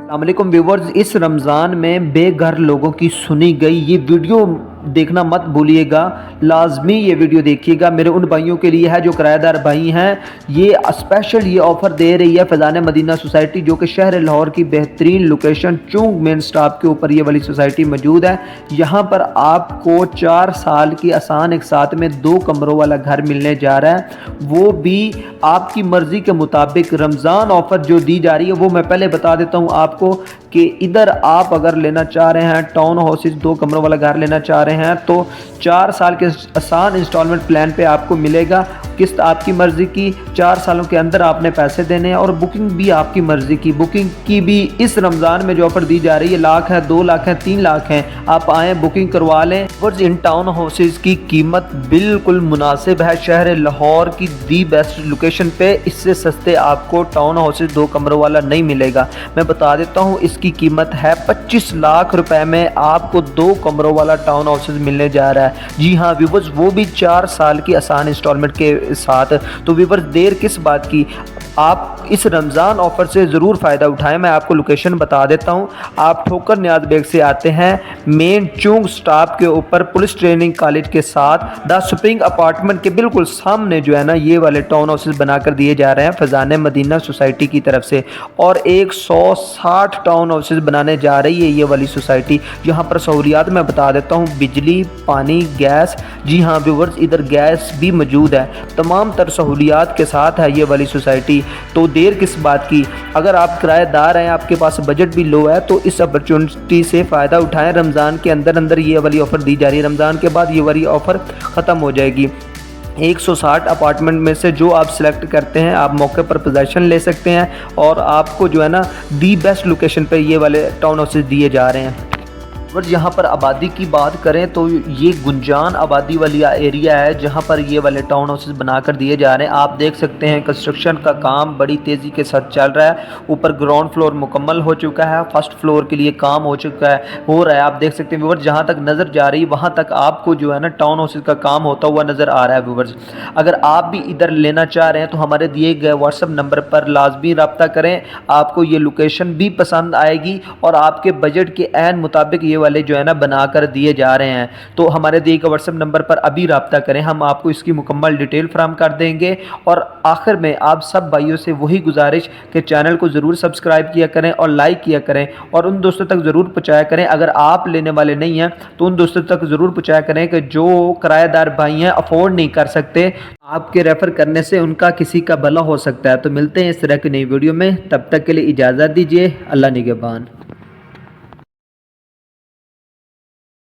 अस्सलाम वालेकुम व्यूवर्स, इस रमज़ान में बेघर लोगों की सुनी गई ये वीडियो देखना मत भूलिएगा, लाजमी ये वीडियो देखिएगा। मेरे उन भाइयों के लिए है जो किराएदार भाई हैं। ये स्पेशल ये ऑफ़र दे रही है फैज़ान मदीना सोसाइटी, जो कि शहर लाहौर की बेहतरीन लोकेशन चुंग मेन स्टॉप के ऊपर ये वाली सोसाइटी मौजूद है। यहाँ पर आपको 4 साल की आसान एक साथ में 2 कमरों वाला घर मिलने जा रहा है, वो भी आपकी मर्ज़ी के मुताबिक। रमज़ान ऑफ़र जो दी जा रही है वो मैं पहले बता देता हूँ आपको कि इधर आप अगर लेना चाह रहे हैं टाउन हाउसेस 2 कमरों वाला घर लेना चाह रहे हैं तो 4 साल के आसान इंस्टॉलमेंट प्लान पे आपको मिलेगा। किस्त आपकी मर्ज़ी की, 4 सालों के अंदर आपने पैसे देने हैं और बुकिंग भी आपकी मर्ज़ी की। बुकिंग की भी इस रमज़ान में जो ऑफ़र दी जा रही है, लाख है, 2 लाख है, 3 लाख है, आप आएँ बुकिंग करवा लें। और इन टाउन हाउसेस की कीमत बिल्कुल मुनासिब है, शहर लाहौर की दी बेस्ट लोकेशन पे। इससे सस्ते आपको टाउन हाउसेस 2 कमरों वाला नहीं मिलेगा। मैं बता देता हूँ, इसकी कीमत है 25 लाख रुपए में आपको 2 कमरों वाला टाउन हाउसेस मिलने जा रहा है। जी हाँ व्यूवर्स, वो भी 4 साल की आसान इंस्टॉलमेंट के साथ। तो व्यूवर्स, देर किस बात की, आप इस रमज़ान ऑफ़र से ज़रूर फ़ायदा उठाएं। मैं आपको लोकेशन बता देता हूं। आप ठोकर नियाज बेग से आते हैं, मेन चुंग स्टॉप के ऊपर पुलिस ट्रेनिंग कॉलेज के साथ द स्प्रिंग अपार्टमेंट के बिल्कुल सामने जो है ना, ये वाले टाउन हाउसेस बनाकर दिए जा रहे हैं फैज़ान मदीना सोसाइटी की तरफ से। और 160 टाउन हाउसेस बनाने जा रही है ये वाली सोसाइटी। यहाँ पर सहूलियात मैं बता देता हूँ, बिजली, पानी, गैस। जी हाँ व्यूवर्स, इधर गैस भी मौजूद है। तमाम तर सहूलियात के साथ है ये वाली सोसाइटी। तो देर किस बात की, अगर आप किराएदार हैं, आपके पास बजट भी लो है, तो इस अपॉर्चुनिटी से फ़ायदा उठाएं। रमज़ान के अंदर अंदर ये वाली ऑफ़र दी जा रही है, रमज़ान के बाद ये वाली ऑफ़र ख़त्म हो जाएगी। 160 अपार्टमेंट में से जो आप सिलेक्ट करते हैं, आप मौके पर पोजेसन ले सकते हैं और आपको जो है ना, दी बेस्ट लोकेशन पे ये वाले टाउन हाउसेस दिए जा रहे हैं। और यहाँ पर आबादी की बात करें तो ये गुंजान आबादी वाली एरिया है, जहाँ पर ये वाले टाउन हाउसेस बनाकर दिए जा रहे हैं। आप देख सकते हैं कंस्ट्रक्शन का काम बड़ी तेज़ी के साथ चल रहा है। ऊपर ग्राउंड फ्लोर मुकम्मल हो चुका है, फर्स्ट फ्लोर के लिए काम हो चुका है, हो रहा है। आप देख सकते हैं व्यूवर्स, जहाँ तक नज़र जा रही है वहाँ तक आपको जो है ना टाउन हाउसेस का काम होता हुआ नज़र आ रहा है व्यूवर्स। अगर आप भी इधर लेना चाह रहे हैं तो हमारे दिए गए व्हाट्सएप नंबर पर लाजमी रब्ता करें। आपको ये लोकेशन भी पसंद आएगी और आपके बजट के ऐन मुताबिक ये वाले जो है ना बनाकर दिए जा रहे हैं। तो हमारे दिए गए व्हाट्सएप नंबर पर अभी रब्ता करें, हम आपको इसकी मुकम्मल डिटेल फराहम कर देंगे। और आखिर में आप सब भाइयों से वही गुजारिश कि चैनल को ज़रूर सब्सक्राइब किया करें और लाइक किया करें और उन दोस्तों तक ज़रूर पहुँचाया करें। अगर आप लेने वाले नहीं हैं तो उन दोस्तों तक ज़रूर पहुँचाया करें कि जो किराएदार भाई हैं, अफोर्ड नहीं कर सकते। आपके रेफ़र करने से उनका किसी का भला हो सकता है। तो मिलते हैं इस तरह की नई वीडियो में, तब तक के लिए इजाज़त दीजिए। अल्लाह निगहबान।